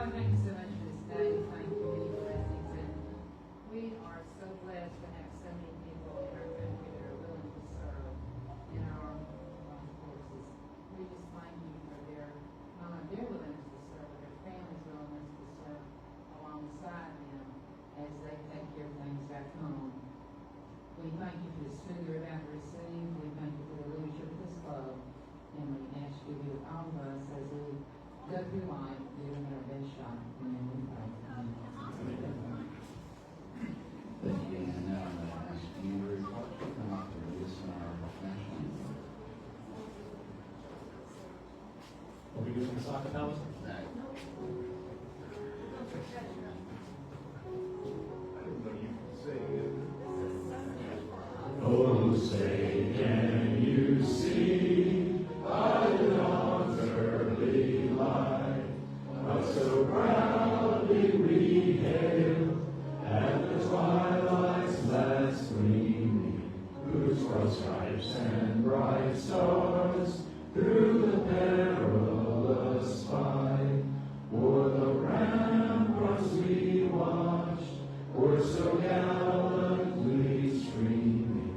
Father, thank you so much for this day. Thank you for your blessings. And we are so blessed to have so many people in our country that are willing to serve in our armed forces. We just thank you for their, not only their willingness to serve, but their families' willingness to serve alongside them as they take care of things back home. We thank you for this food you're about to receive. We thank you for the leadership of this club. And we ask you to be with all of us as we go through life doing our best shot. And we pray. Thank you, and now I'm going to ask Andrew Clark to come up and lead us in our national anthem. Are we doing this a cappella? Oh, say, can you see by the dawn's early light what so proudly we hail at the twilight's last gleaming, whose broad stripes and bright stars through the perilous fight o'er the ramparts we watched were so gallantly streaming,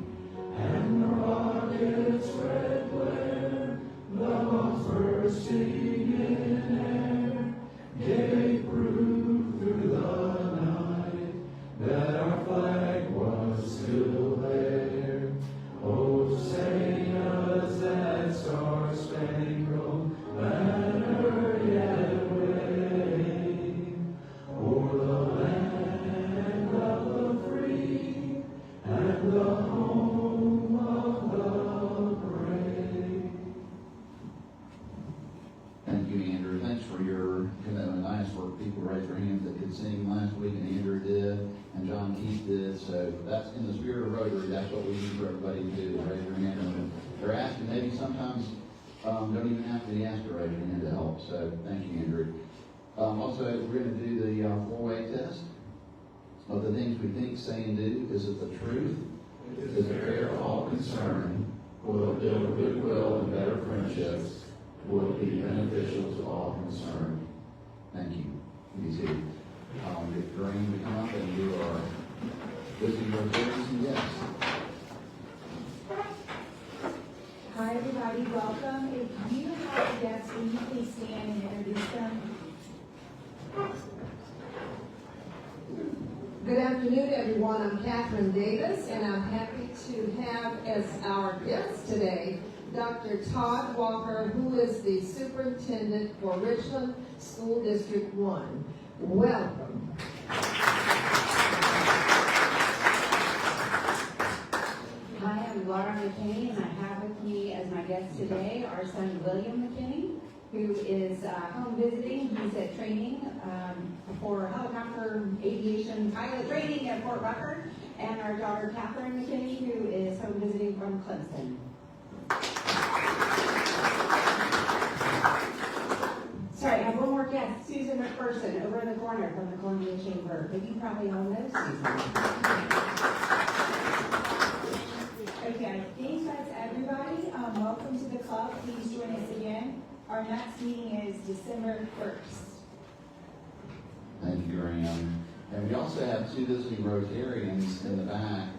and the rocket's red glare, the bombs bursting in air, gave proof through the night that our flag was still there. Oh, say does that star-spangled banner yet wave o'er the land of the free and the home of the brave? Thank you, Andrew. Thanks for your commitment. I asked for people to raise their hands that could sing last week, and Andrew did, and John Keith did. So that's in the spirit of Rotary. That's what we need for everybody to do, is raise their hand. And they're asking, maybe sometimes don't even have to be asked to raise your hand to help. So thank you, Andrew. Also, we're going to do the four-way test. Of the things we think, say, and do, is it the truth? Is it fair to all concerned? Will it build goodwill and better friendships? Will it be beneficial to all concerned? Thank you. You too. Get Green to come up, and you are visiting your parents and guests. Hi, everybody. Welcome. If you have guests, will you please stand and introduce them? Good afternoon, everyone. I'm Catherine Davis, and I'm happy to have as our guest today Dr. Todd Walker, who is the superintendent for Richland School District 1. Welcome. Hi, I'm Laura McKinney, and I have with me as my guest today our son William McKinney, who is home visiting. He's at training for helicopter aviation pilot training at Fort Rucker, and our daughter Catherine McKinney, who is home visiting from Clemson. Sorry, I have one more guest, Susan McPherson, over in the corner from the Columbia Chamber. But you probably all know Susan. Okay, I think that's everybody. Welcome to the club. Please join us again. Our next meeting is December 1st. Thank you, Graham. And we also have two visiting Rotarians in the back,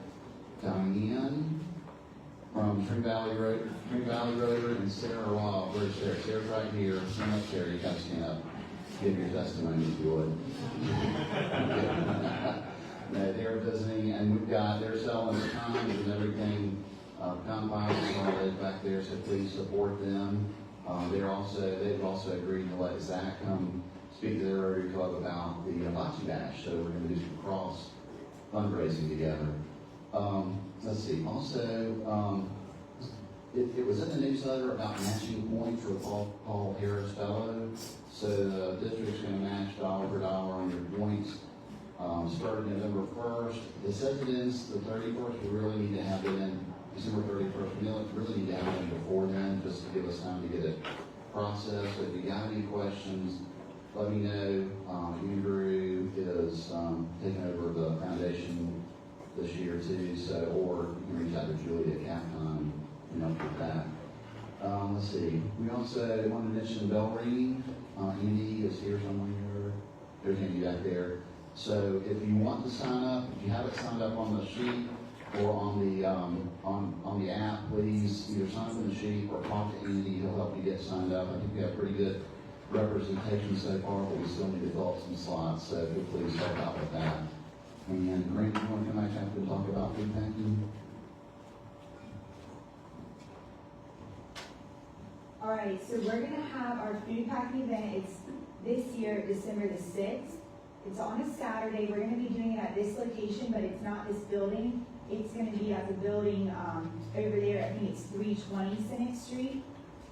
Diane from Spring Valley Rotary, and Sarah Law. Where's Sarah? Sarah's right here. Stand up, Sarah. You gotta stand up. Give your testimony if you would. No, they're visiting, and they're selling times and everything, compounds and all that back there, so please support them. They've also agreed to let Zach come speak to their Rotary Club about the Bocce Bash, so we're going to do some cross fundraising together. Let's see. Also, it was in the newsletter about matching points for Paul Harris Fellow. So the district's going to match dollar for dollar on your points. Starting November 1st. It says it ends the 31st. We really need to have it in December 31st. We really need to have it in before then, just to give us time to get it processed. So if you got any questions, let me know. Andrew is taking over the foundation this year too, so, or you can reach out to Julie at Capcom and help with that. Let's see, we also want to mention bell ringing. Andy is here somewhere. There's Andy back there. So if you want to sign up, if you haven't signed up on the sheet or on the app, please either sign up on the sheet or talk to Andy. He'll help you get signed up. I think we have pretty good representation so far, but we still need to fill up some slots. So if you'll please help out with that. And Grant, you want to come back after to talk about food packing? All right, so we're gonna have our food packing event. It's this year, December the 6th. It's on a Saturday. We're gonna be doing it at this location, but it's not this building. It's gonna be at the building over there. I think it's 320 Senate Street.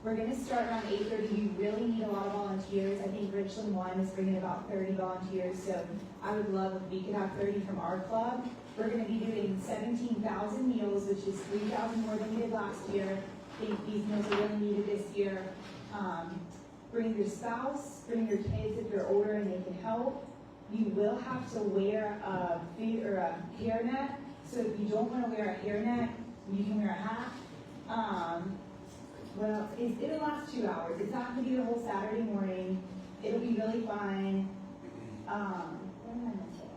We're gonna start around 8:30. We really need a lot of volunteers. I think Richland 1 is bringing about 30 volunteers, so I would love if we could have 30 from our club. We're gonna be doing 17,000 meals, which is 3,000 more than we did last year. I think these meals are really needed this year. Bring your spouse, bring your kids if they're older and they can help. You will have to wear a hairnet. So if you don't want to wear a hairnet, you can wear a hat. Well, it'll last 2 hours. It's not going to be the whole Saturday morning. It'll be really fun. What am I missing?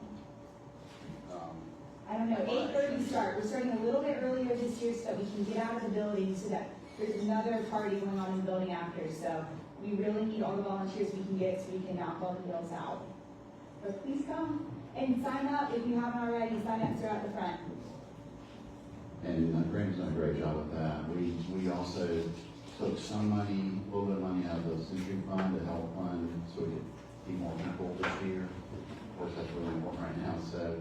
I don't know, 8:30 start. We're starting a little bit earlier this year so that we can get out of the building so that there's another party going on in the building after. So we really need all the volunteers we can get so we can knock all the meals out. But please come and sign up if you haven't already. Sign up at the front. And Graham's done a great job with that. We also took some money, a little bit of money out of the Century Fund to help fund so we could keep more people this year. Of course, that's really important right now. So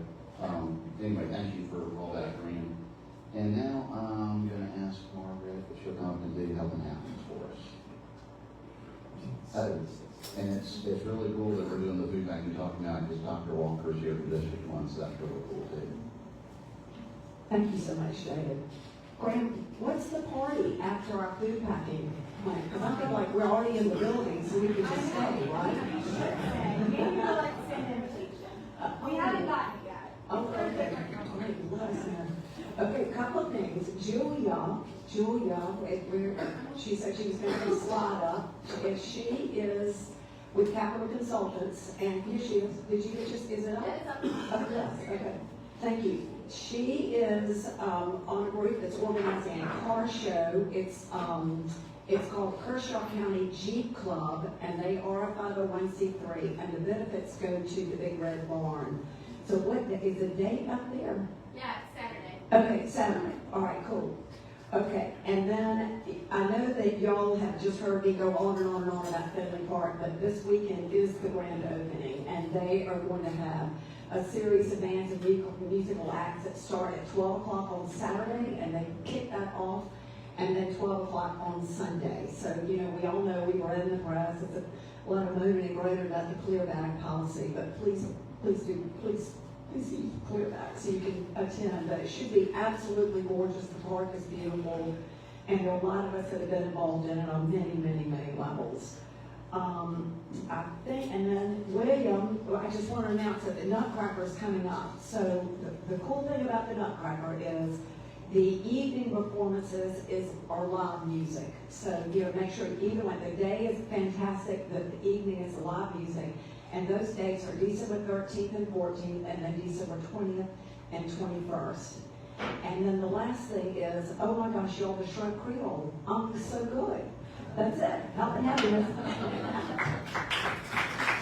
anyway, thank you for all that, Graham. And now I'm going to ask Margaret if she'll come and do Health and Happiness for us. And it's really cool that we're doing the food bank you're talking about because Dr. Walker's here for District 1, so that's really cool too. Thank you so much, David. Graham, what's the party after our food packing plan? Because I feel like we're already in the building, so we can just stay, right? Maybe we'll like send an invitation. We haven't gotten it yet. Oh, okay. Great, let us know. Okay, a couple of things. Julia, she said she was going to put a slide up. She is with Capital Consultants, and here she is. Did you get is it up? Oh, yes, okay. Thank you. She is on a group that's organizing a car show. It's called Kershaw County Jeep Club, and they are a 501c3, and the benefits go to the Big Red Barn. So what is the date up there? Yeah, it's Saturday. Okay, Saturday. All right, cool. Okay, and then I know that y'all have just heard me go on and on and on about Finley Park, but this weekend is the grand opening, and they are going to have a series of bands and musical acts that start at 12 o'clock on Saturday, and they kick that off, and then 12 o'clock on Sunday. So, we all know we read in the press, it's a lot of moaning and groaning about the clear bag policy, but please use clear bag so you can attend. But it should be absolutely gorgeous. The park is beautiful, and there are a lot of us that have been involved in it on many, many, many levels. I think, and then William, I just want to announce that the Nutcracker is coming up. So the cool thing about the Nutcracker is the evening performances are live music. So make sure either one. The day is fantastic. The evening is live music, and those dates are December 13th and 14th, and then December 20th and 21st. And then the last thing is, oh my gosh, y'all, the Shrimp Creole. So good. That's it. Health and happiness.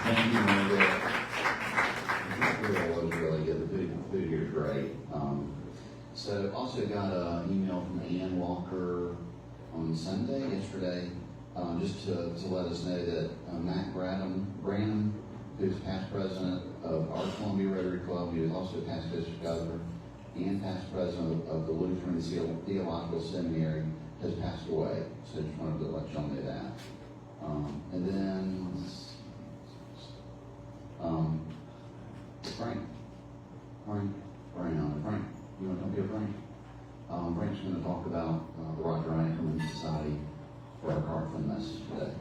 Thank you, Margaret. It was really good. The food here is great. So also got an email from Ann Walker on Sunday, yesterday, just to let us know that Matt Branham, who's past president of our Columbia Rotary Club, he was also past district governor and past president of the Lutheran Theological Seminary, has passed away. So just wanted to let y'all know that. And then Frank, you want to come here, Frank? Frank's going to talk about the Roger Ackerman Society for our Cartland message today.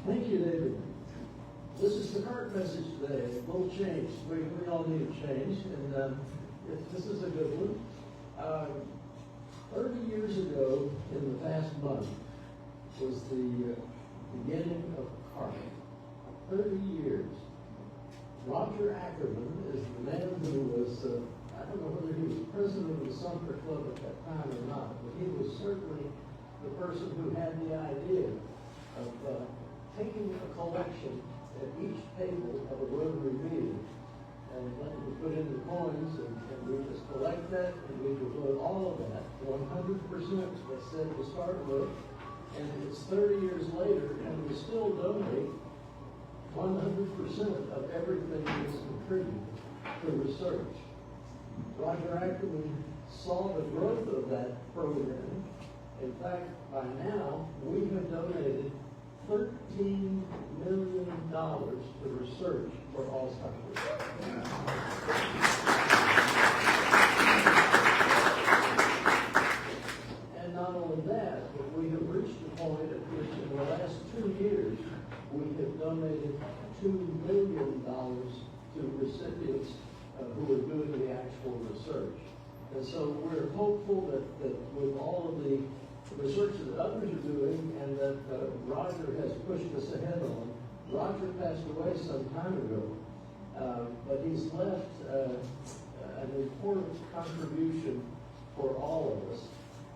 Thank you, David. This is the current message today. A little change. We all need a change, and this is a good one. 30 years ago, in the past month, was the beginning of CARP. 30 years. Roger Ackerman is the man who was, I don't know whether he was president of the Sumter Club at that time or not, but he was certainly the person who had the idea of taking a collection at each table of a Rotary meeting, and then we put in the coins, and we just collect that, and we devote all of that, 100%, they said to start with, and it's 30 years later, and we still donate 100% of everything that is contributed to research. Roger Ackerman saw the growth of that program. In fact, by now, we have donated $13 million to research for Alzheimer's. And not only that, but we have reached the point at which in the last 2 years, we have donated $2 million to recipients who are doing the actual research. And so we're hopeful that with all of the research that others are doing and that Roger has pushed us ahead on. Roger passed away some time ago, but he's left an important contribution for all of us.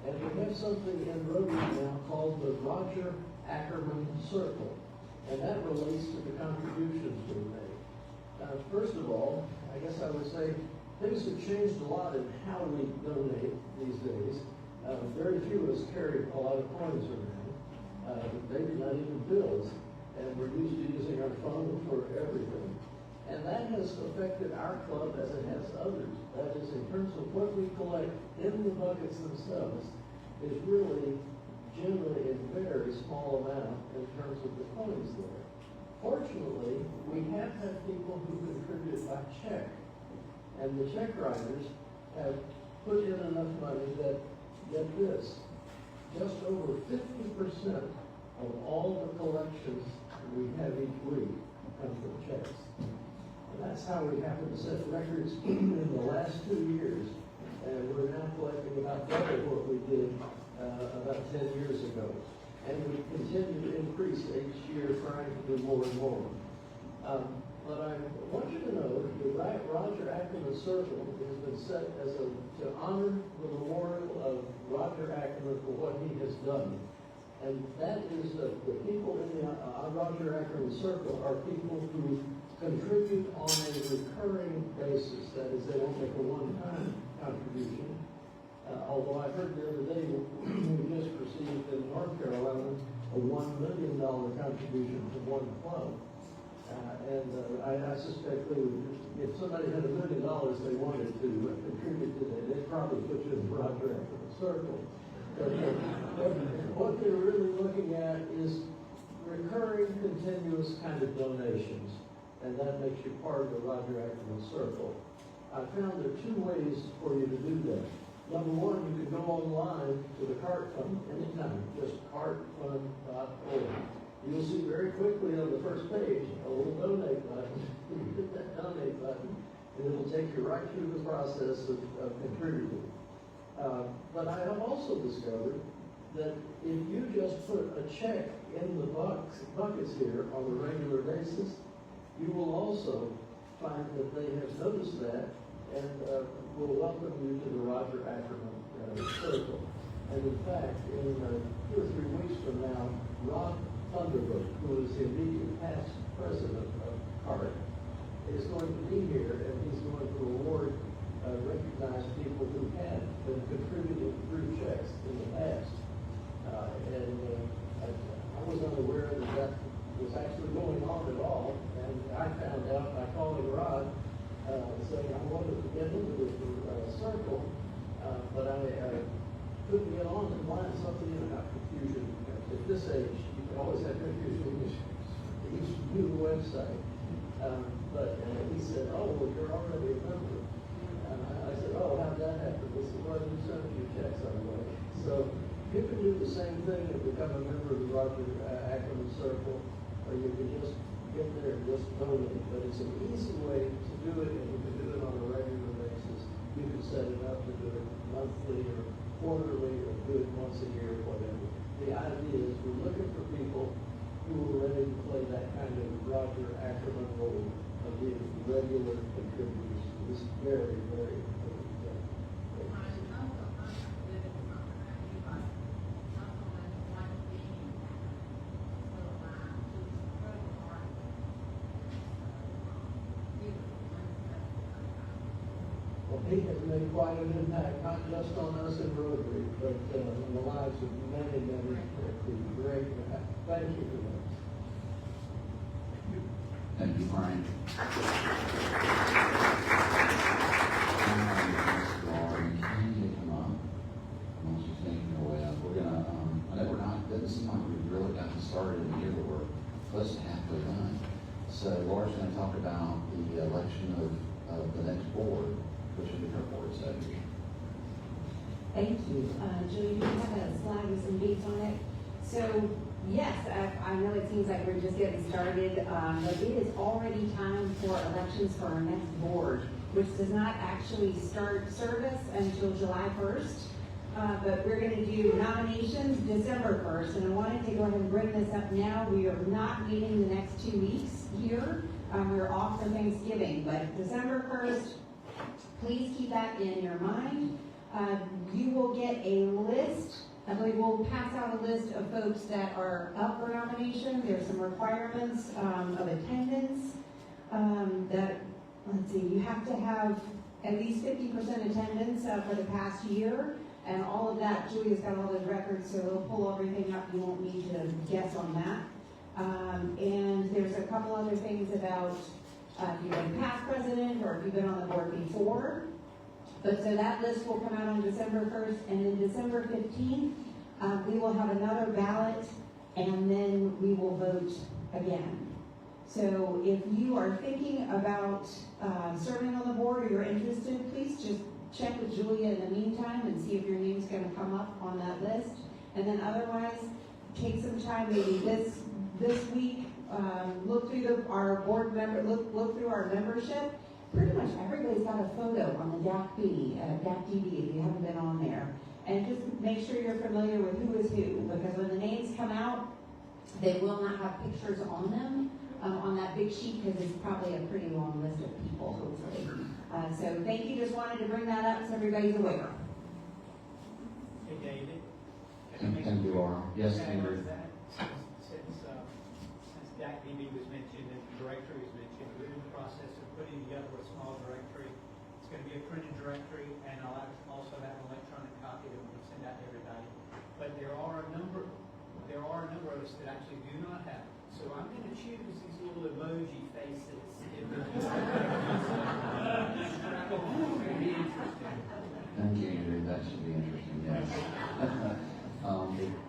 And we have something in Rotary now called the Roger Ackerman Circle, and that relates to the contributions we make. First of all, I guess I would say things have changed a lot in how we donate these days. Very few of us carry a lot of coins around, maybe not even bills, and we're used to using our phone for everything. And that has affected our club as it has others. That is, in terms of what we collect in the buckets themselves, is really generally a very small amount in terms of the coins there. Fortunately, we have had people who contribute by check, and the check writers have put in enough money that, get this, just over 50% of all the collections we have each week come from checks. And that's how we happen to set records in the last 2 years. And we're now collecting about double what we did about 10 years ago. And we continue to increase each year, trying to do more and more. But I want you to know that the Roger Ackerman Circle has been set as to honor the memorial of Roger Ackerman for what he has done. And that is the people in the Roger Ackerman Circle are people who contribute on a recurring basis. That is, they don't make a one-time contribution. Although I heard the other day we just received in North Carolina a $1 million contribution from one club. I suspect they would, if somebody had $1 million they wanted to contribute to that, they'd probably put you in the Roger Ackerman Circle. But what they're really looking at is recurring, continuous kind of donations, and that makes you part of the Roger Ackerman Circle. I found there are 2 ways for you to do that. Number one, you can go online to the CART Fund anytime, just cartfund.org. You'll see very quickly on the first page a little donate button. You hit that donate button, and it'll take you right through the process of contributing. But I have also discovered that if you just put a check in the buckets here on a regular basis, you will also find that they have noticed that and will welcome you to the Roger Ackerman Circle. And in fact, in 2 or 3 weeks from now, Rob Thunderbird, who is the immediate past president of CART, is going to be here, and he's going to award, recognize people who have been contributing through checks in the past. I was unaware that that was actually going on at all, and I found out by calling Rod, saying I wanted to get into the circle, but I couldn't get on and find something about confusion. At this age, you can always have confusion each new website. But he said, oh, well, you're already a member. And I said, oh, how'd that happen? He said, well, you sent a few checks on the way. So you can do the same thing and become a member of the Roger Ackerman Circle, or you can just get there and just donate. But it's an easy way to do it, and you can do it on a regular basis. You can set it up to do it monthly or quarterly or do it once a year, whatever. The idea is we're looking for people who are ready to play that kind of Roger Ackerman role of being regular contributors to this very, very important thing. Well, he has made quite an impact, not just on us in Rotary, but on the lives of many, many people. Great. Thank you for that. Thank you, Brian. We're gonna, I know we're not, doesn't seem like we've really gotten started in the year, but we're close to halfway done. So Laura's gonna talk about the election of the next board, which will be her board, so. Thank you. Julie, do you have a slide with some dates on it? So, yes, I know it seems like we're just getting started, but it is already time for elections for our next board, which does not actually start service until July 1st. But we're going to do nominations December 1st, and I wanted to go ahead and bring this up now. We are not meeting the next 2 weeks here. We're off for Thanksgiving, but December 1st, please keep that in your mind. You will get a list. I believe we'll pass out a list of folks that are up for nomination. There's some requirements of attendance that, let's see, you have to have at least 50% attendance for the past year. And all of that, Julia's got all those records, so we'll pull everything up. You won't need to guess on that. And there's a couple other things about if you've been past president or if you've been on the board before. But so that list will come out on December 1st, and then December 15th, we will have another ballot, and then we will vote again. So if you are thinking about serving on the board or you're interested, please just check with Julia in the meantime and see if your name's going to come up on that list. And then otherwise, take some time maybe this week, look through our board member, look through our membership. Pretty much everybody's got a photo on the DACB if you haven't been on there. And just make sure you're familiar with who is who, because when the names come out, they will not have pictures on them on that big sheet, because it's probably a pretty long list of people, hopefully. So thank you, just wanted to bring that up so everybody's aware. Hey, David. Thank you, Laura. Yes, Andrew. Since DACB was mentioned and the directory was mentioned, we're in the process of putting together a small directory. It's going to be a printed directory, and I'll also have an electronic copy that we'll send out to everybody. But there are a number of us that actually do not have. So I'm going to choose these little emoji faces. Thank you, Andrew. That should be interesting, yes.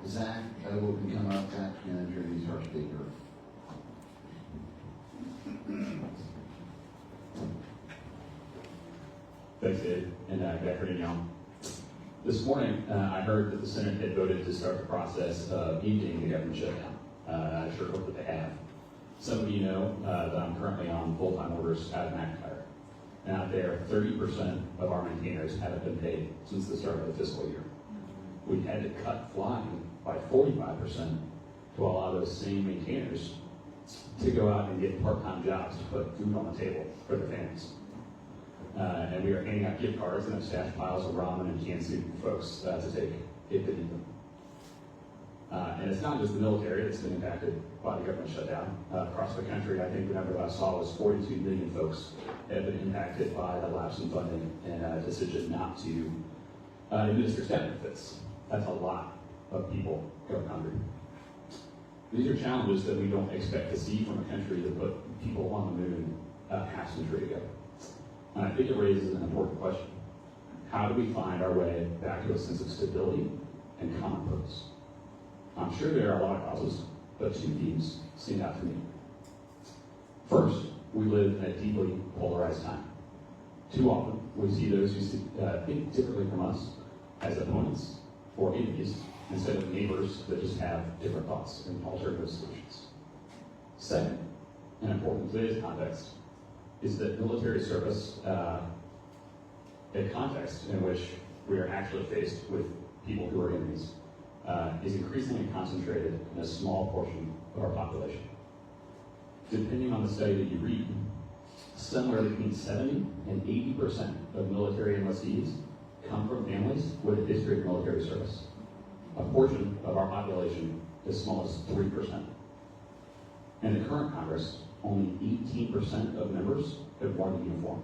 Zach Ogle can come up. Zach can introduce our speaker. Thanks, Dave, and good afternoon, y'all. This morning, I heard that the Senate had voted to start the process of ending the government shutdown. I sure hope that they have. Some of you know that I'm currently on full-time orders out of McIntyre. And out there, 30% of our maintainers haven't been paid since the start of the fiscal year. We had to cut flying by 45% to allow those same maintainers to go out and get part-time jobs to put food on the table for their families. And we are handing out gift cards and have stash piles of ramen and canned soup for folks to take if they need them. And it's not just the military that's been impacted by the government shutdown. Across the country, I think the number I saw was 42 million folks have been impacted by the lapse in funding and a decision not to administer SNAP benefits. That's a lot of people going hungry. These are challenges that we don't expect to see from a country that put people on the moon half a century ago. And I think it raises an important question. How do we find our way back to a sense of stability and common purpose? I'm sure there are a lot of causes, but two themes stand out to me. First, we live in a deeply polarized time. Too often, we see those who think differently from us as opponents or enemies instead of neighbors that just have different thoughts and alternative solutions. Second, and important in today's context, is that military service, a context in which we are actually faced with people who are enemies, is increasingly concentrated in a small portion of our population. Depending on the study that you read, somewhere between 70 and 80% of military enlistees come from families with a history of military service. A portion of our population as small as 3%. In the current Congress, only 18% of members have worn the uniform,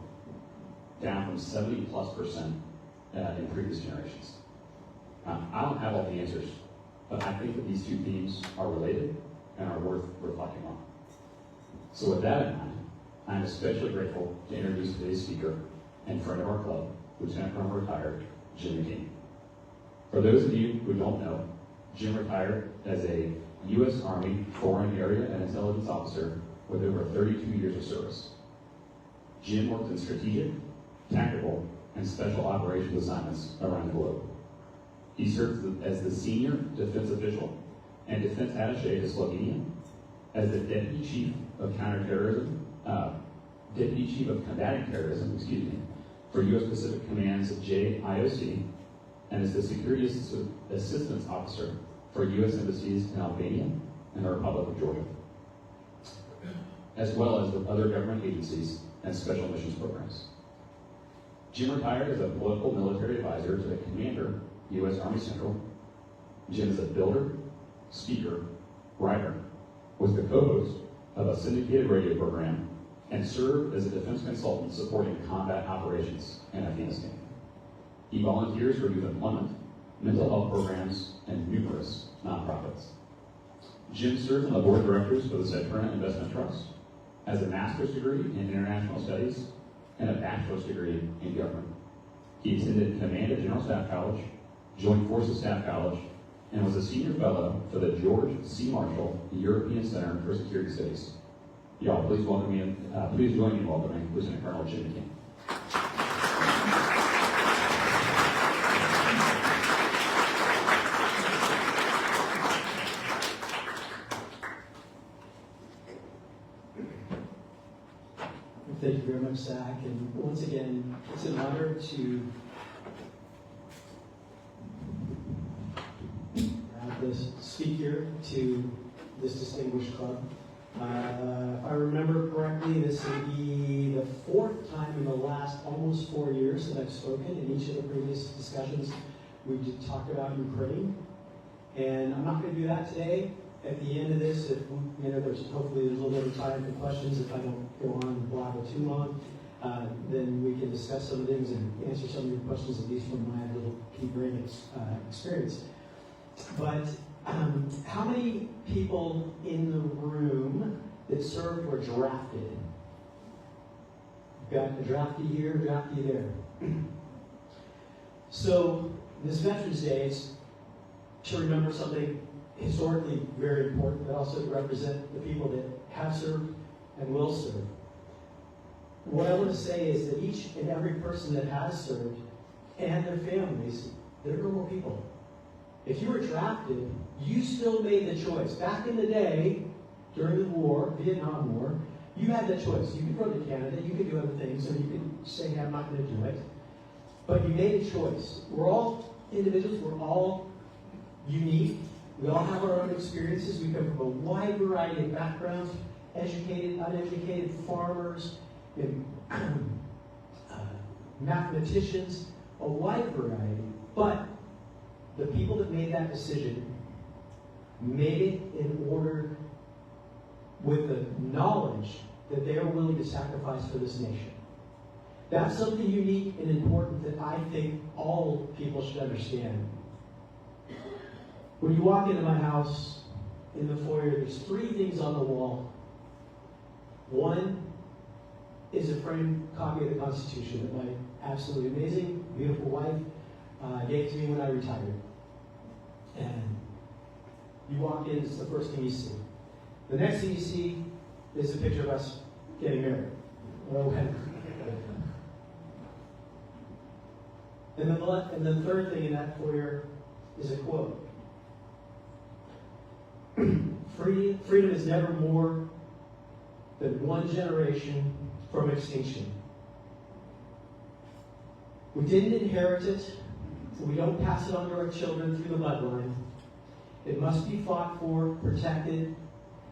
down from 70+% in previous generations. I don't have all the answers, but I think that these two themes are related and are worth reflecting on. So with that in mind, I'm especially grateful to introduce today's speaker and friend of our club, Lieutenant Colonel retired, Jim McKinney. For those of you who don't know, Jim retired as a U.S. Army Foreign Area and Intelligence Officer with over 32 years of service. Jim worked in strategic, tactical, and special operations assignments around the globe. He served as the senior defense official and defense attaché to Slovenia, as the deputy chief of counterterrorism, deputy chief of combating terrorism, for U.S. Pacific Command's JIOC, and as the security assistance officer for U.S. embassies in Albania and the Republic of Georgia, as well as with other government agencies and special missions programs. Jim retired as a political military advisor to the commander, U.S. Army Central. Jim is a builder, speaker, writer, was the co-host of a syndicated radio program, and served as a defense consultant supporting combat operations in Afghanistan. He volunteers for youth employment, mental health programs, and numerous nonprofits. Jim serves on the board of directors for the Saturna Investment Trust, has a master's degree in international studies, and a bachelor's degree in government. He attended Command at General Staff College, Joint Forces Staff College, and was a senior fellow for the George C. Marshall European Center for Security Studies. Y'all, please welcome me, please join me in welcoming Lieutenant Colonel Jim McKinney. Thank you very much, Zach. And once again, it's an honor to have this speak here to this distinguished club. If I remember correctly, this will be the fourth time in the last almost 4 years that I've spoken. In each of the previous discussions, we did talk about Ukraine. And I'm not going to do that today. At the end of this, if there's hopefully a little bit of time for questions. If I don't go on and blabber too long, then we can discuss some things and answer some of your questions, at least from my little key brain experience. But how many people in the room that served were drafted? Got a draftee here, draftee there. So this Veterans Day is to remember something historically very important, but also to represent the people that have served and will serve. What I want to say is that each and every person that has served and their families, they're normal people. If you were drafted, you still made the choice. Back in the day, during the war, Vietnam War, you had the choice. You could go to Canada, you could do other things, or you could say, hey, I'm not going to do it. But you made a choice. We're all individuals, we're all unique. We all have our own experiences. We come from a wide variety of backgrounds, educated, uneducated, farmers, mathematicians, a wide variety. But the people that made that decision made it in order with the knowledge that they are willing to sacrifice for this nation. That's something unique and important that I think all people should understand. When you walk into my house, in the foyer, there's 3 things on the wall. One is a framed copy of the Constitution that my absolutely amazing, beautiful wife gave to me when I retired. And you walk in, it's the first thing you see. The next thing you see is a picture of us getting married. And the third thing in that foyer is a quote. Freedom is never more than one generation from extinction. We didn't inherit it. We don't pass it on to our children through the bloodline. It must be fought for, protected,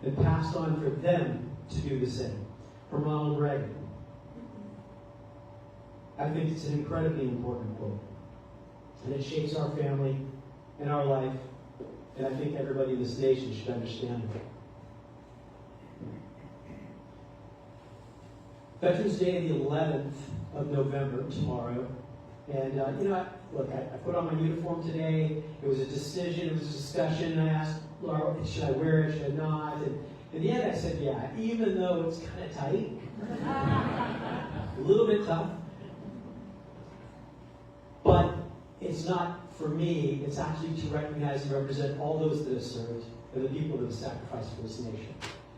and passed on for them to do the same. From Ronald Reagan. I think it's an incredibly important quote. And it shapes our family and our life, and I think everybody in this nation should understand it. Veterans Day, the 11th of November, tomorrow. And, look, I put on my uniform today. It was a decision, it was a discussion. I asked Laura, should I wear it, should I not? And in the end, I said, yeah, even though it's kind of tight, a little bit tough. But it's not for me, it's actually to recognize and represent all those that have served and the people that have sacrificed for this nation.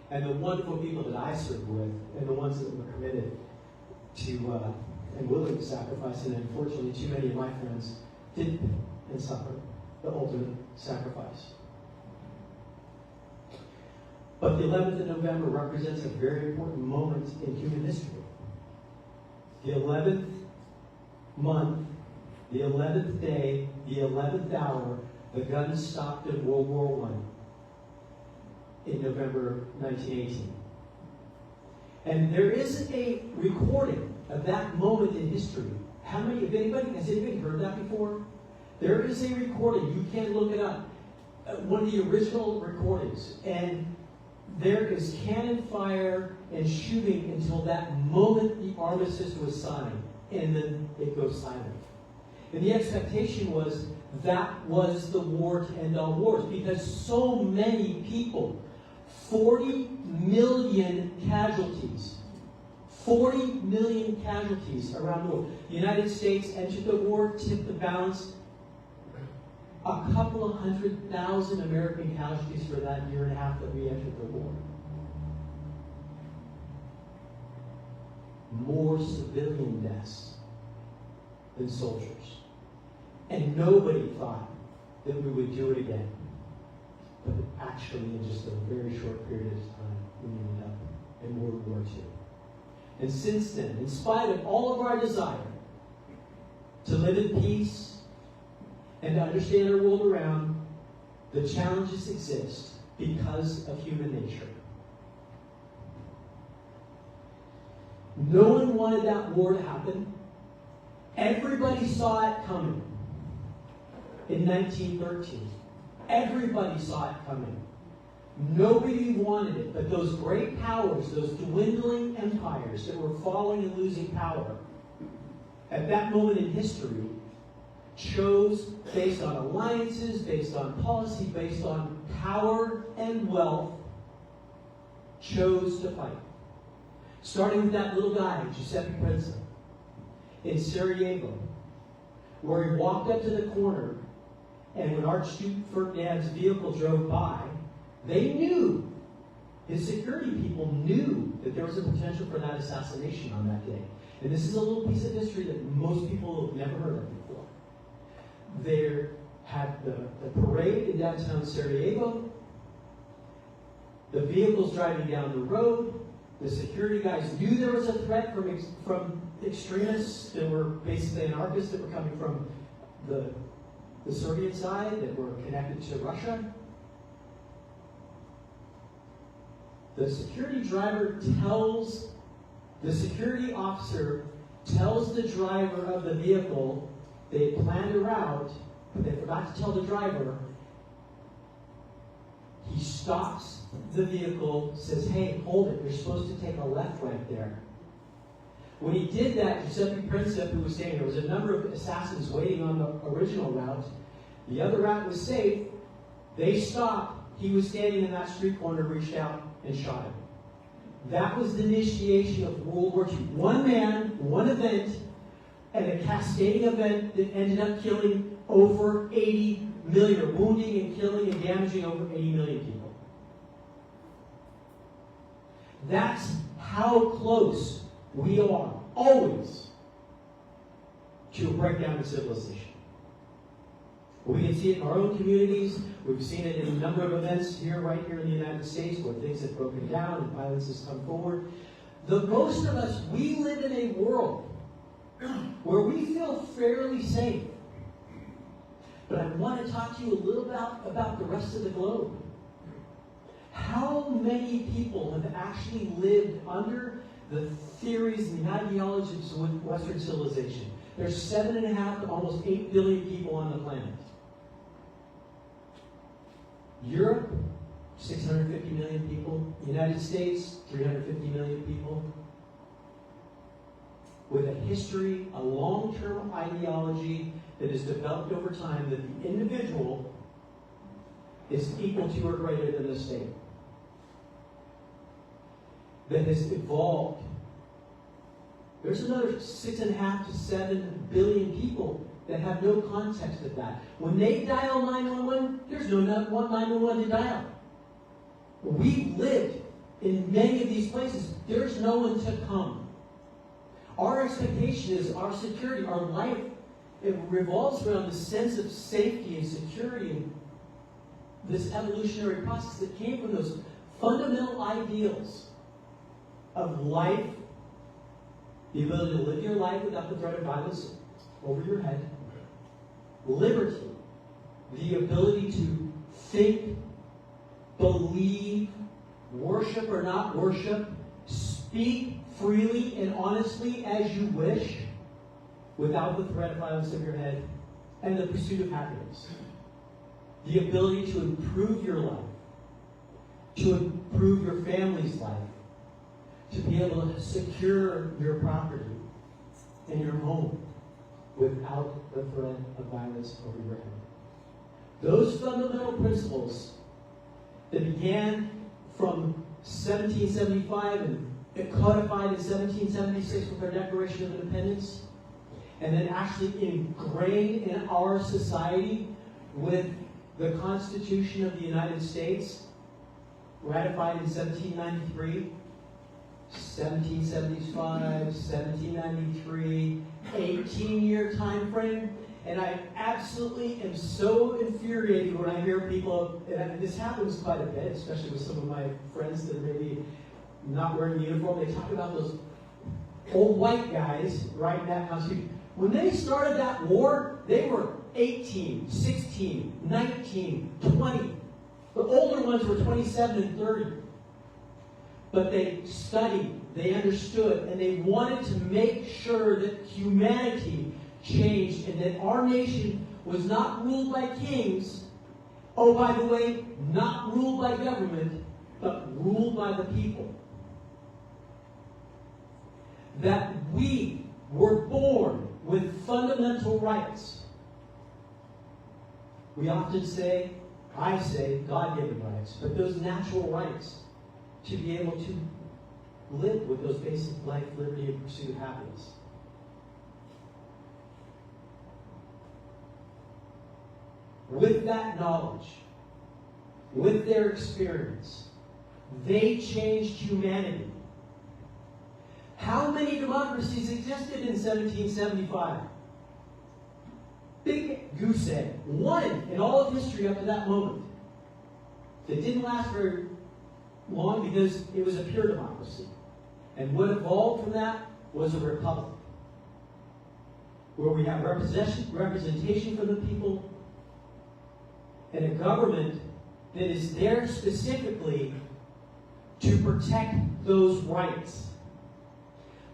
And the wonderful people that I served with and the ones that were committed to and willing to sacrifice. And unfortunately, too many of my friends did and suffered the ultimate sacrifice. But the 11th of November represents a very important moment in human history. The 11th month, the 11th day, the 11th hour, the guns stopped in World War I in November 1918. And there is a recording of that moment in history. Has anybody heard that before? There is a recording, you can look it up. One of the original recordings. And there is cannon fire and shooting until that moment the armistice was signed. And then it goes silent. And the expectation was that was the war to end all wars, because so many people, 40 million casualties, 40 million casualties around the world. The United States entered the war, tipped the balance, a couple of 100,000 American casualties for that year and a half that we entered the war. More civilian deaths than soldiers. And nobody thought that we would do it again. But actually, in just a very short period of time, we ended up in World War II. And since then, in spite of all of our desire to live in peace and to understand our world around, the challenges exist because of human nature. No one wanted that war to happen. Everybody saw it coming in 1913. Everybody saw it coming. Nobody wanted it, but those great powers, those dwindling empires that were falling and losing power, at that moment in history, chose, based on alliances, based on policy, based on power and wealth, chose to fight. Starting with that little guy, Giuseppe Prince, in Sarajevo, where he walked up to the corner, and when Archduke Ferdinand's vehicle drove by, they knew, his security people knew that there was a potential for that assassination on that day. And this is a little piece of history that most people have never heard of before. They had the parade in downtown Sarajevo, the vehicles driving down the road, the security guys knew there was a threat from extremists that were basically anarchists that were coming from the Soviet side that were connected to Russia. The security officer tells the driver of the vehicle they had planned a route, but they forgot to tell the driver. He stops the vehicle, says, hey, hold it, you're supposed to take a left right there. When he did that, Giuseppe Princip, who was saying there was a number of assassins waiting on the original route, the other route was safe, they stopped, he was standing in that street corner, reached out and shot him. That was the initiation of World War II. One man, one event, and a cascading event that ended up killing over 80 million, or wounding and killing and damaging over 80 million people. That's how close we are, always, to a breakdown of civilization. We can see it in our own communities. We've seen it in a number of events right here in the United States where things have broken down and violence has come forward. The most of us, we live in a world where we feel fairly safe. But I want to talk to you a little about the rest of the globe. How many people have actually lived under the theories and the ideologies of Western civilization? There's 7.5 to almost 8 billion people on the planet. Europe, 650 million people. United States, 350 million people. With a history, a long-term ideology that has developed over time that the individual is equal to or greater than the state. That has evolved. There's another 6.5 to 7 billion people that have no context of that. When they dial 911, there's no 911 to dial. We've lived in many of these places. There's no one to come. Our expectation is our security, our life, it revolves around the sense of safety and security and this evolutionary process that came from those fundamental ideals of life, the ability to live your life without the threat of violence over your head, liberty, the ability to think, believe, worship or not worship, speak freely and honestly as you wish, without the threat of violence over your head, and the pursuit of happiness. The ability to improve your life, to improve your family's life, to be able to secure your property and your home without the threat of violence over your head. Those fundamental principles that began from 1775 and codified in 1776 with our Declaration of Independence, and then actually ingrained in our society with the Constitution of the United States, ratified in 1793, 1775, 1793, 18-year time frame. And I absolutely am so infuriated when I hear people, and this happens quite a bit, especially with some of my friends that are maybe not wearing uniform. They talk about those old white guys writing that Constitution. When they started that war, they were 18, 16, 19, 20. The older ones were 27 and 30. But they studied, they understood, and they wanted to make sure that humanity changed and that our nation was not ruled by kings. Oh, by the way, not ruled by government, but ruled by the people. That we were born with fundamental rights. We often say, I say, God-given rights, but those natural rights to be able to live with those basic life, liberty, and pursuit of happiness. With that knowledge, with their experience, they changed humanity. How many democracies existed in 1775? Big goose egg. One in all of history up to that moment. That didn't last very long because it was a pure democracy. And what evolved from that was a republic. Where we have representation for the people and a government that is there specifically to protect those rights.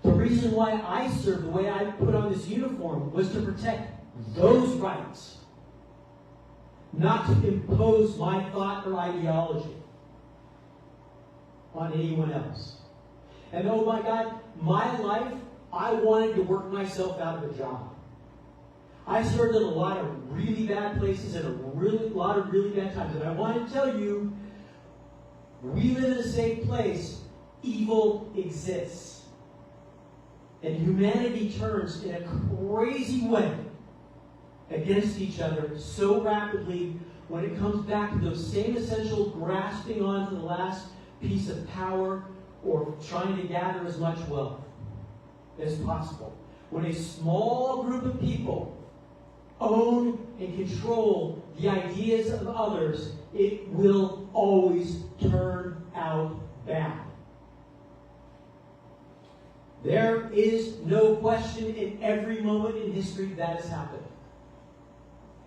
The reason why I served, the way I put on this uniform, was to protect those rights. Not to impose my thought or ideology on anyone else. And oh my God, my life, I wanted to work myself out of a job. I served in a lot of really bad places and a lot of really bad times. And I want to tell you, we live in a safe place. Evil exists. And humanity turns in a crazy way against each other so rapidly when it comes back to those same essential grasping on to the last piece of power or trying to gather as much wealth as possible. When a small group of people own and control the ideas of others, it will always turn out bad. There is no question in every moment in history that has happened.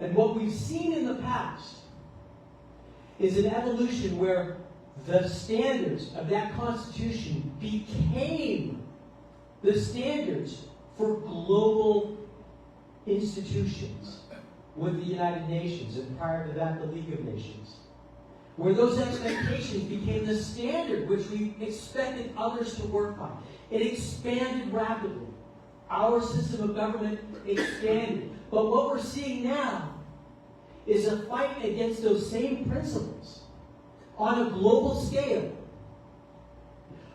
And what we've seen in the past is an evolution where the standards of that Constitution became the standards for global institutions with the United Nations, and prior to that, the League of Nations, where those expectations became the standard which we expected others to work by. It expanded rapidly. Our system of government expanded. But what we're seeing now is a fight against those same principles on a global scale.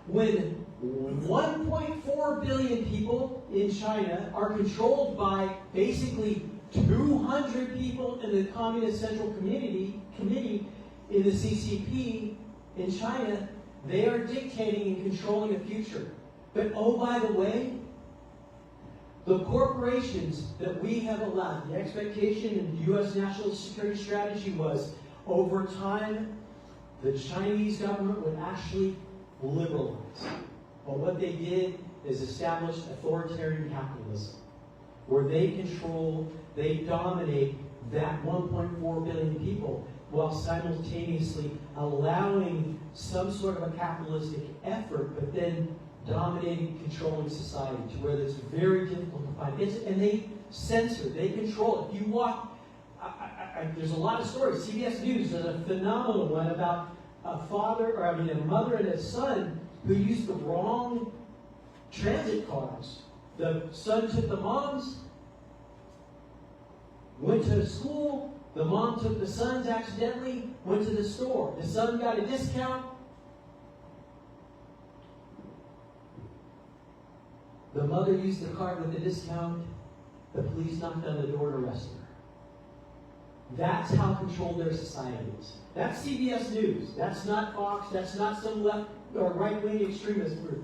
When 1.4 billion people in China are controlled by basically 200 people in the Communist Central Committee in the CCP in China, they are dictating and controlling the future. But oh, by the way, the corporations that we have allowed, the expectation in the U.S. national security strategy was, over time, the Chinese government would actually liberalize. But what they did is establish authoritarian capitalism, where they control, they dominate that 1.4 billion people, while simultaneously allowing some sort of a capitalistic effort, but then dominating, controlling society to where it's very difficult to find. And they censor, they control it. If you walk, there's a lot of stories. CBS News does a phenomenal one about a mother and a son who used the wrong transit cards. The son took the mom's, went to school. The mom took the son's accidentally, went to the store. The son got a discount. The mother used the card with the discount. The police knocked on the door and arrested her. That's how controlled their society is. That's CBS News. That's not Fox. That's not some left or right-wing extremist group.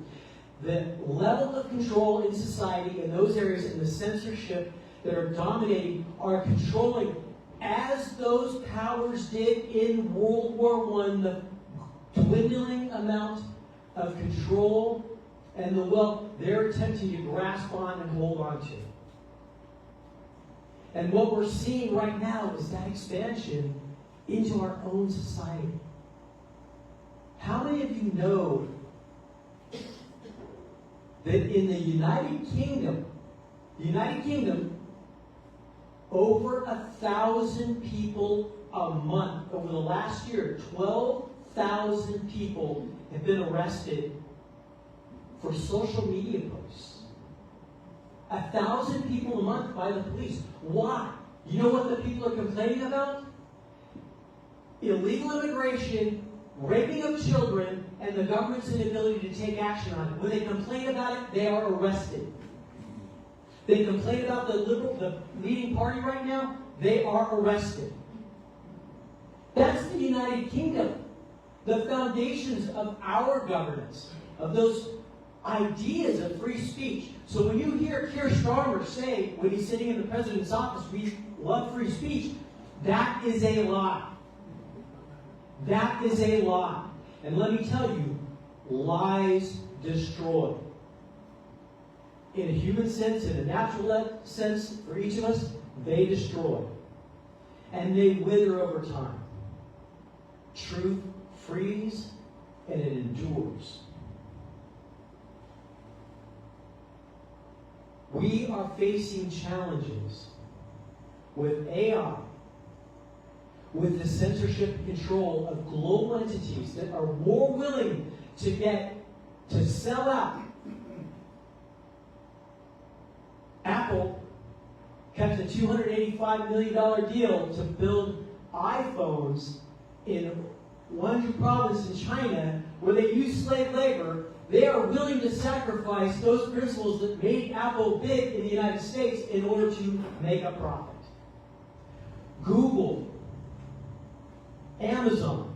The level of control in society in those areas and the censorship that are dominating are controlling, as those powers did in World War I, the dwindling amount of control and the wealth they're attempting to grasp on and hold on to. And what we're seeing right now is that expansion into our own society. How many of you know that in the United Kingdom, over 1,000 people a month over the last year, 12,000 people have been arrested for social media posts. 1,000 people a month by the police. Why? You know what the people are complaining about? Illegal immigration, raping of children, and the government's inability to take action on it. When they complain about it, they are arrested. They complain about the leading party right now, they are arrested. That's the United Kingdom. The foundations of our governance, of those ideas of free speech. So when you hear Keir Starmer say, when he's sitting in the president's office, we love free speech, that is a lie. That is a lie. And let me tell you, lies destroy. In a human sense, in a natural sense, for each of us, they destroy. And they wither over time. Truth frees and it endures. We are facing challenges with AI, with the censorship and control of global entities that are more willing to sell out. Apple kept a $285 million deal to build iPhones in Guangzhou province in China, where they use slave labor. They are willing to sacrifice those principles that made Apple big in the United States in order to make a profit. Google, Amazon,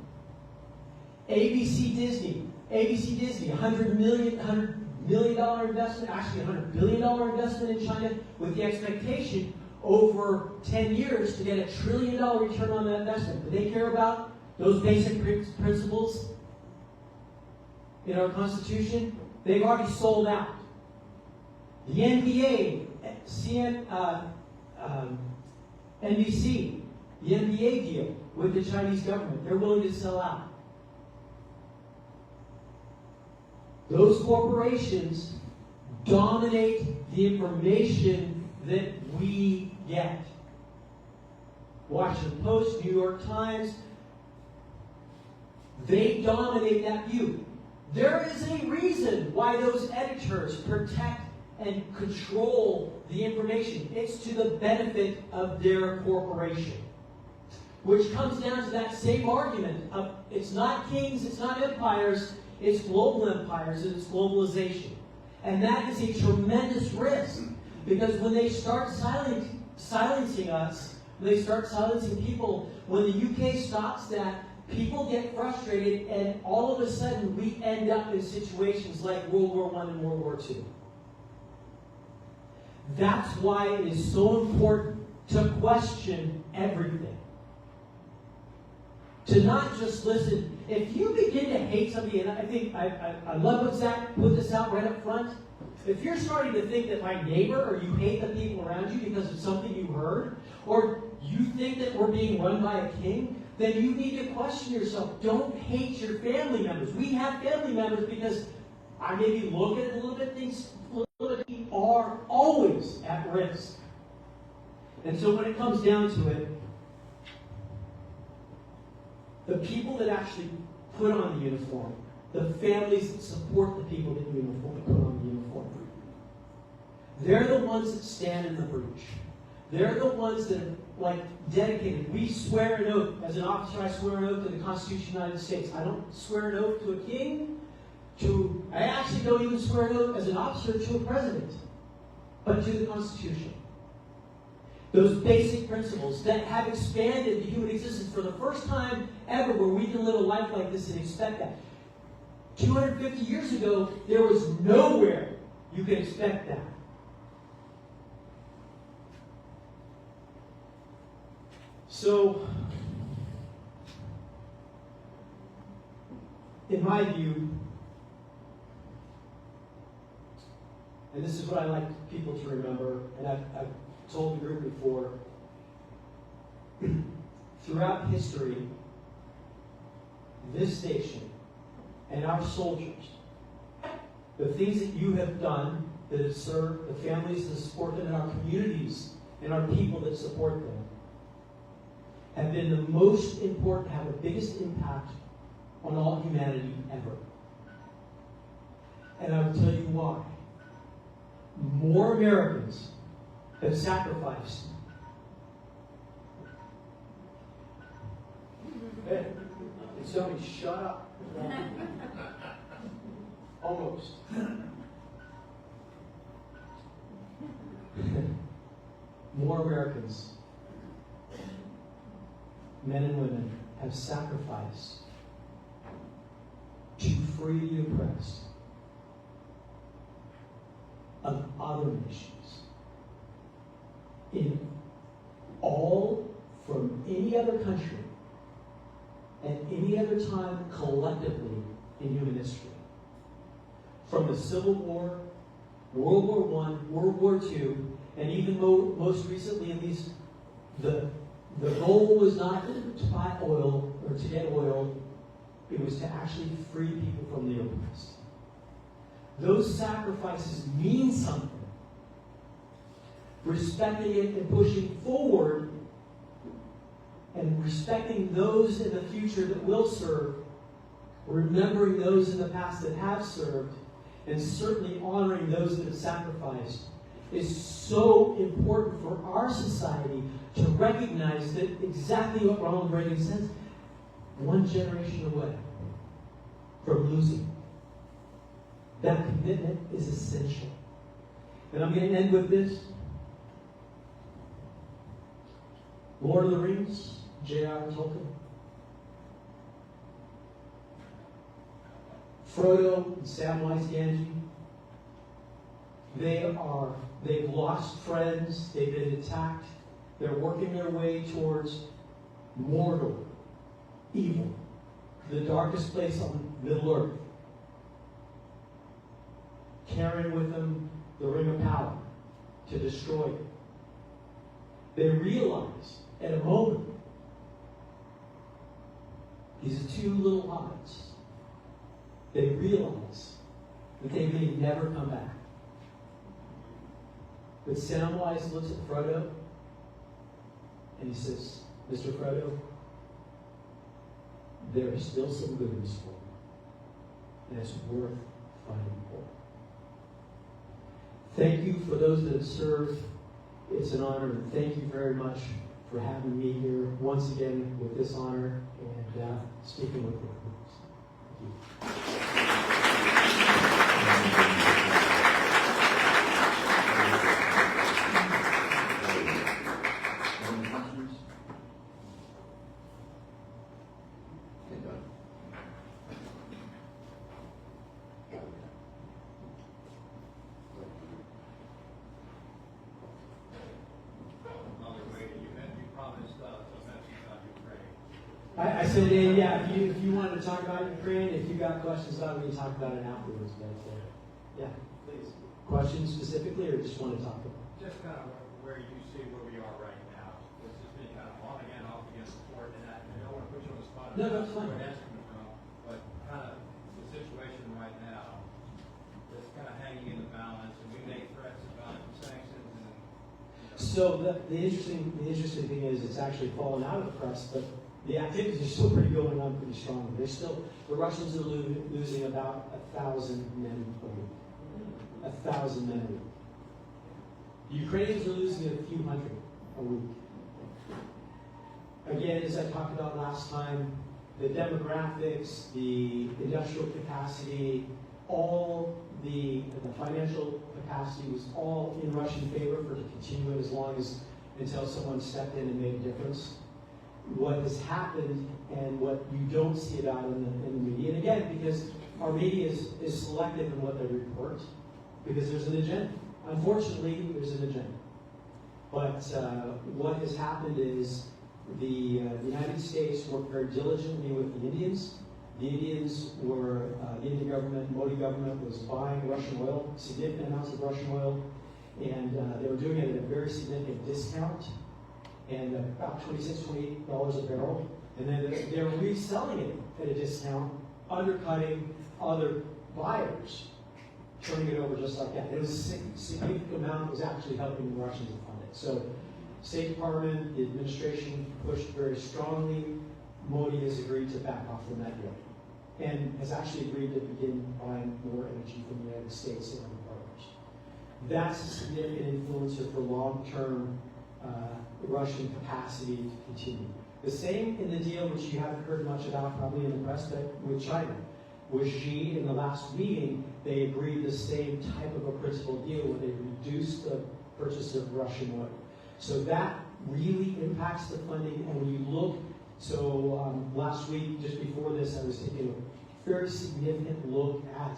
ABC Disney, $100 million investment, actually $100 billion investment in China, with the expectation over 10 years to get $1 trillion return on that investment. Do they care about those basic principles in our Constitution? They've already sold out. The NBA, NBC, the NBA deal with the Chinese government. They're willing to sell out. Those corporations dominate the information that we get. Washington Post, New York Times, they dominate that view. There is a reason why those editors protect and control the information. It's to the benefit of their corporation. Which comes down to that same argument of it's not kings, it's not empires, it's global empires and it's globalization. And that is a tremendous risk. Because when they start silencing us, when they start silencing people, when the UK stops that, people get frustrated and all of a sudden we end up in situations like World War I and World War II. That's why it is so important to question everything. To not just listen. If you begin to hate somebody, and I think I love what Zach put this out right up front. If you're starting to think that my neighbor or you hate the people around you because of something you heard, or you think that we're being run by a king, then you need to question yourself. Don't hate your family members. We have family members because I maybe look at it a little bit, things we are always at risk. And so when it comes down to it, the people that actually put on the uniform, the families that support the people that put on the uniform, they're the ones that stand in the breach. They're the ones that are dedicated. We swear an oath. As an officer, I swear an oath to the Constitution of the United States. I don't swear an oath to a king. I actually don't even swear an oath as an officer to a president, but to the Constitution. Those basic principles that have expanded the human existence for the first time ever where we can live a life like this and expect that. 250 years ago, there was nowhere you could expect that. So, in my view, and this is what I like people to remember, and I've told the group before, throughout history, this station and our soldiers, the things that you have done that have served the families that support them and our communities and our people that support them, have been the most important, have the biggest impact on all humanity ever. And I will tell you why. More Americans have sacrificed. Hey, can somebody shut up? Almost. More Americans, men and women, have sacrificed to free the oppressed of other nations in all from any other country at any other time collectively in human history. From the Civil War, World War I, World War II, and even most recently, at least, the goal was not to buy oil or to get oil, it was to actually free people from the oppressed. Those sacrifices mean something. Respecting it and pushing forward and respecting those in the future that will serve, remembering those in the past that have served, and certainly honoring those that have sacrificed is so important for our society to recognize that exactly what Ronald Reagan says, one generation away from losing. That commitment is essential. And I'm going to end with this. Lord of the Rings, J.R. Tolkien. Frodo and Samwise Gamgee. They've lost friends, they've been attacked, they're working their way towards Mordor, evil, the darkest place on Middle Earth. Carrying with them the Ring of Power to destroy it. They realize at a moment, these are two little hobbits, they realize that they may never come back. But Samwise looks at Frodo and he says, Mr. Frodo, there is still some good in this world, and it's worth fighting for. Thank you for those that have served. It's an honor, and thank you very much for having me here once again with this honor and speaking with your groups. Thank you. Any questions? Okay, Doug. I said, yeah, if you wanted to talk about Ukraine, if you got questions about it, we can talk about it afterwards. But yeah, please. Questions specifically, or just want to talk about it? Just kind of where you see where we are right now. This has been kind of on again, off again support, and I don't want to put you on the spot. No, that's fine. Where that's coming from, but kind of the situation right now that's kind of hanging in the balance, and we make threats about sanctions and. So the interesting thing is it's actually fallen out of the press, but the activities are still going on pretty strongly. The Russians are losing about 1,000 men a week. 1,000 men a week. The Ukrainians are losing a few hundred a week. Again, as I talked about last time, the demographics, the industrial capacity, all the financial capacity was all in Russian favor for to continue it until someone stepped in and made a difference. What has happened and what you don't see about in the media, and again, because our media is selective in what they report, because there's an agenda. Unfortunately, there's an agenda. But what has happened is the United States worked very diligently with the Indians. The Indians were, the Indian government, Modi government was buying Russian oil, significant amounts of Russian oil, and they were doing it at a very significant discount, and about $26, $28 a barrel. And then they're reselling it at a discount, undercutting other buyers, turning it over just like that. It was a significant amount. It was actually helping the Russians to fund it. So State Department, the administration pushed very strongly. Modi has agreed to back off from that deal and has actually agreed to begin buying more energy from the United States and other partners. That's a significant influencer for long-term Russian capacity to continue. The same in the deal, which you haven't heard much about probably in the press, but with China. With Xi, in the last meeting, they agreed the same type of a principal deal where they reduced the purchase of Russian oil. So that really impacts the funding, and when you look, last week, just before this, I was taking a very significant look at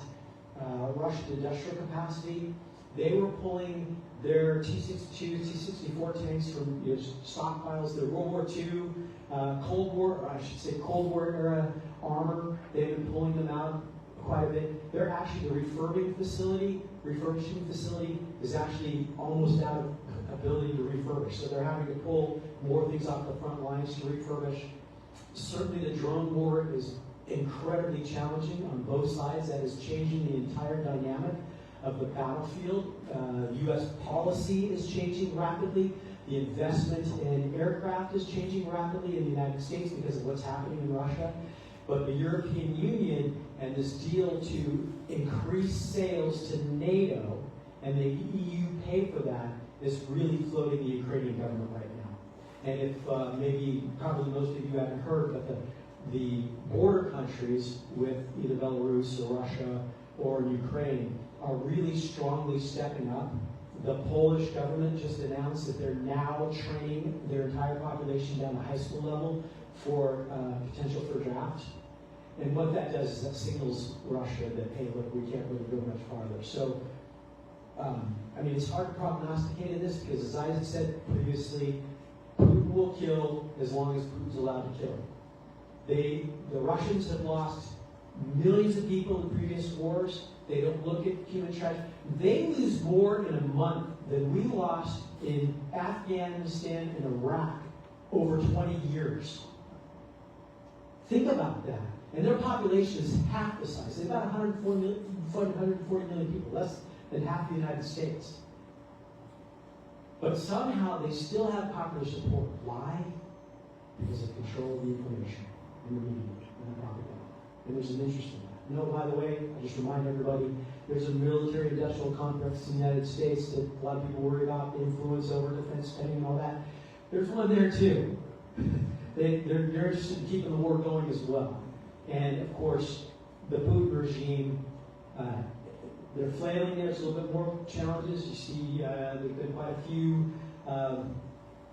Russian industrial capacity. They were pulling their T-62, T-64 tanks from stockpiles, their World War II, Cold War era armor. They've been pulling them out quite a bit. They're actually, the refurbishing facility is actually almost out of ability to refurbish. So they're having to pull more things off the front lines to refurbish. Certainly the drone war is incredibly challenging on both sides. That is changing the entire dynamic of the battlefield. U.S. policy is changing rapidly. The investment in aircraft is changing rapidly in the United States because of what's happening in Russia. But the European Union and this deal to increase sales to NATO, and the EU pay for that, is really floating the Ukrainian government right now. And if probably most of you haven't heard, but the border countries with either Belarus or Russia or Ukraine are really strongly stepping up. The Polish government just announced that they're now training their entire population down to high school level for potential for draft. And what that does is that signals Russia that, hey, look, we can't really go much farther. So, it's hard to prognosticate in this because, as I said previously, Putin will kill as long as Putin's allowed to kill. The Russians have lost millions of people in previous wars. They don't look at human tragedy. They lose more in a month than we lost in Afghanistan and Iraq over 20 years. Think about that. And their population is half the size. They've got 140 million people, less than half the United States. But somehow they still have popular support. Why? Because of control of the information in the media and the propaganda. And there's an interest in that. You know, by the way, I just remind everybody, there's a military-industrial complex in the United States that a lot of people worry about, the influence over defense spending and all that. There's one there too. They're interested in keeping the war going as well. And of course, the Putin regime, they're flailing there. There's a little bit more challenges. You see, there's been quite a few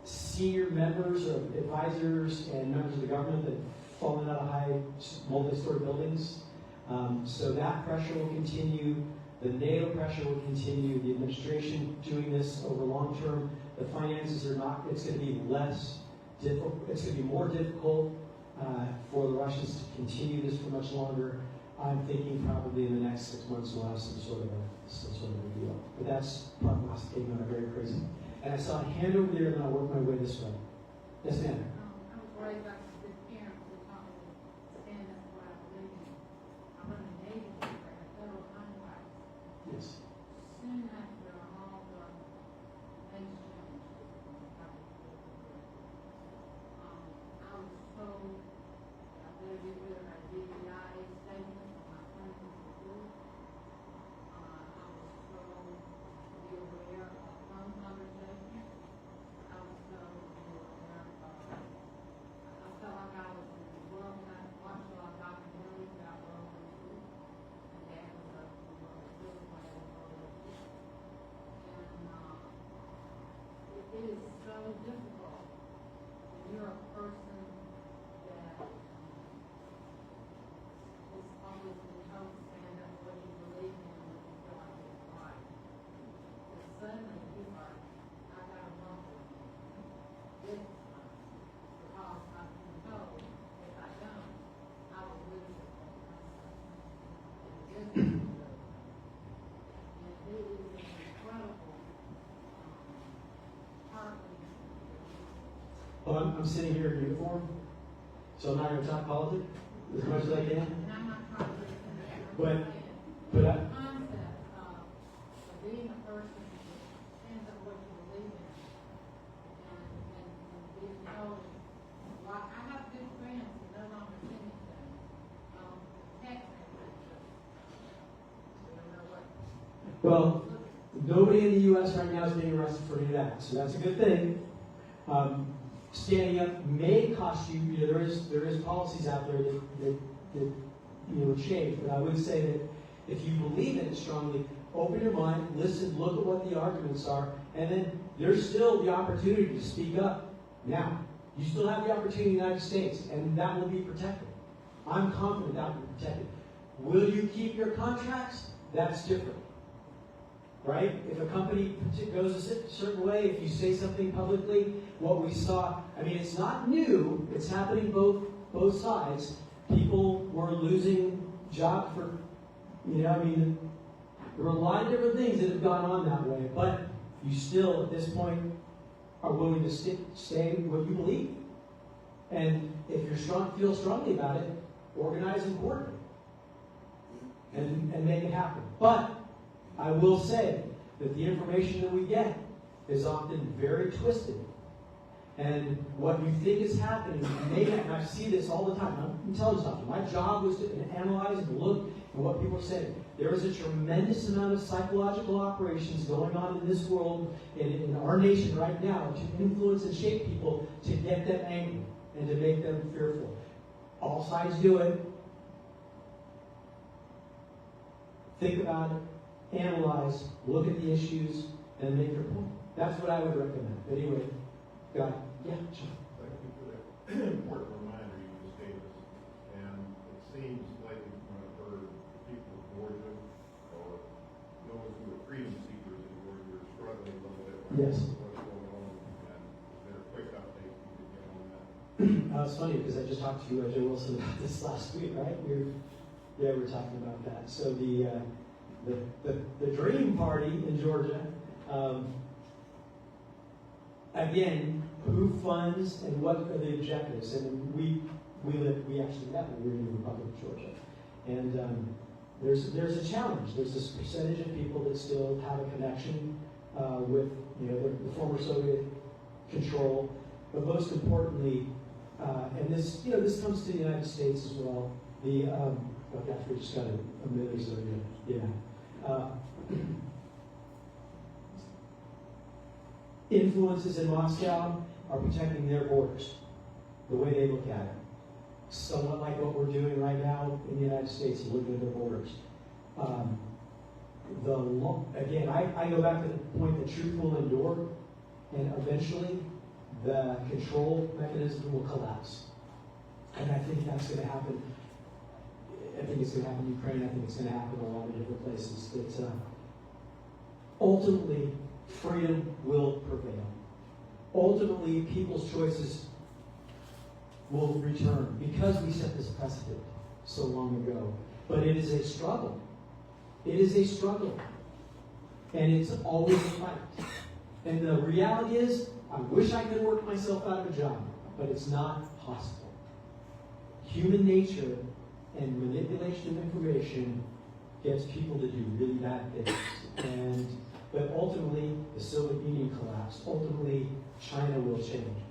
senior members or advisors and members of the government that have fallen out of high multi-story buildings. So that pressure will continue. The NATO pressure will continue. The administration doing this over long term. The finances are not, it's going to be less difficult. It's going to be more difficult for the Russians to continue this for much longer. I'm thinking probably in the next 6 months we'll have some sort of a deal. But that's prognosticating on a very crazy. And I saw a hand over there, and then I'll work my way this way. Yes, ma'am. I was worried about the parents who taught me to stand up for what I believe in. I run an agency for a federal contract. Yes. Soon after all the things changed, I was told I better get rid of our DEI statement for my friends in school. I was told to be aware of phone conversations. I was told to be aware of, I felt like I was in the world, and I watched a lot of documentaries about World War II. And Dad was a World War II when I was World War II. And it is so difficult when you're a person that is always been told to stand up for what you believe in and what you feel like is right. But suddenly you are, I got a bump with me this time because I've been told if I don't, I will lose it for myself. And this is good. And it is an incredible partly. Oh, I'm sitting here in uniform, so I'm not going to talk politics as much as I can. And I'm not trying to But the I, concept of being a person who stands up what you believe in and being told, like, I have good friends who no longer see me text me, we don't know what. well, nobody in the U.S. right now is being arrested for any of that, so that's a good thing. Standing up may cost you. You know, there is policies out there that change. But I would say that if you believe in it strongly, open your mind, listen, look at what the arguments are, and then there's still the opportunity to speak up. Now, you still have the opportunity in the United States, and that will be protected. I'm confident that will be protected. Will you keep your contracts? That's different. Right? If a company goes a certain way, if you say something publicly, what we saw, I mean, it's not new. It's happening both sides. People were losing jobs for, I mean, there were a lot of different things that have gone on that way. But you still, at this point, are willing to stay what you believe. And if you feel strongly about it, organize and coordinate. And make it happen. But I will say that the information that we get is often very twisted. And what you think is happening, and I see this all the time. I'm an intelligence officer. My job was to analyze and look at what people are saying. There is a tremendous amount of psychological operations going on in this world, in our nation right now, to influence and shape people, to get them angry and to make them fearful. All sides do it. Think about it, analyze, look at the issues, and make your point. That's what I would recommend. But anyway, got it. Yeah, sure. Thank you for that important reminder you just gave us. And it seems like when I've heard people of Georgia or those who are freedom seekers in Georgia are struggling a little bit with Yes. what's going on. And is there a quick update you could give on that? It's funny because I just talked to Joe Wilson about this last week, right? Yeah, we're talking about that. So the Dream Party in Georgia, again, who funds and what are the objectives? And we actually met when we were in the Republic of Georgia. And there's a challenge. There's this percentage of people that still have a connection with the former Soviet control. But most importantly, and this comes to the United States as well. Oh gosh, we just got a minute or so ago. Yeah. Influences in Moscow are protecting their borders, the way they look at it. Somewhat like what we're doing right now in the United States, looking at their borders. Again, I go back to the point that truth will endure, and eventually the control mechanism will collapse. And I think that's going to happen. I think it's going to happen in Ukraine. I think it's going to happen in a lot of different places. That ultimately, freedom will prevail. Ultimately, people's choices will return because we set this precedent so long ago. But it is a struggle. It is a struggle. And it's always a fight. And the reality is, I wish I could work myself out of a job, but it's not possible. Human nature and manipulation of information gets people to do really bad things. But ultimately, the Soviet Union collapsed. Ultimately, China will change.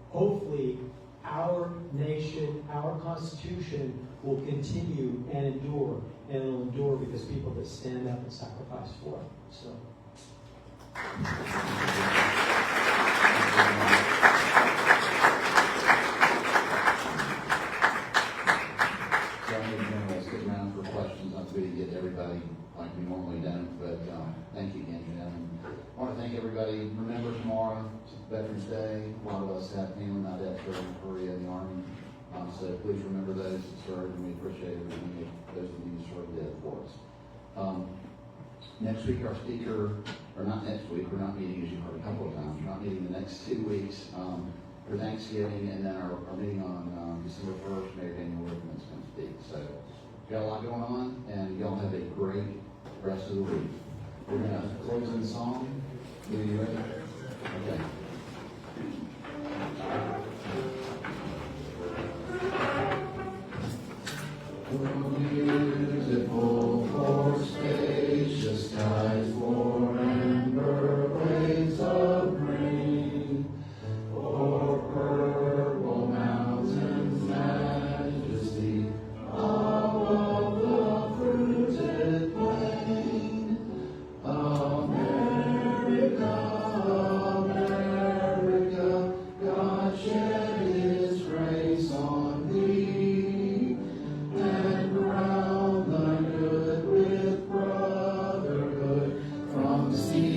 Hopefully, our nation, our Constitution will continue and endure. And it'll endure because people that stand up and sacrifice for it. So. Stick around for questions. Not to get everybody like we normally don't, but thank you again, Jim. I want to thank everybody. Remember tomorrow, Veterans Day. A lot of us have family not dead in Korea in the Army. So please remember those that served, and we appreciate everything that those of you who served did for us. Next week, our speaker, or not next week, we're not meeting, as you've heard a couple of times, we're not meeting the next 2 weeks for Thanksgiving, and then our meeting on December 1st, Mayor Daniel Rickman's going to speak. So we've got a lot going on, and y'all have a great rest of the week. We're going to close in song. Are you ready? Okay. Beautiful for spacious skies, for amber waves of rain, for purple mountains, majesty of the fruited plain. America, America, God shed His grace on thee, and crown thy good with brotherhood from sea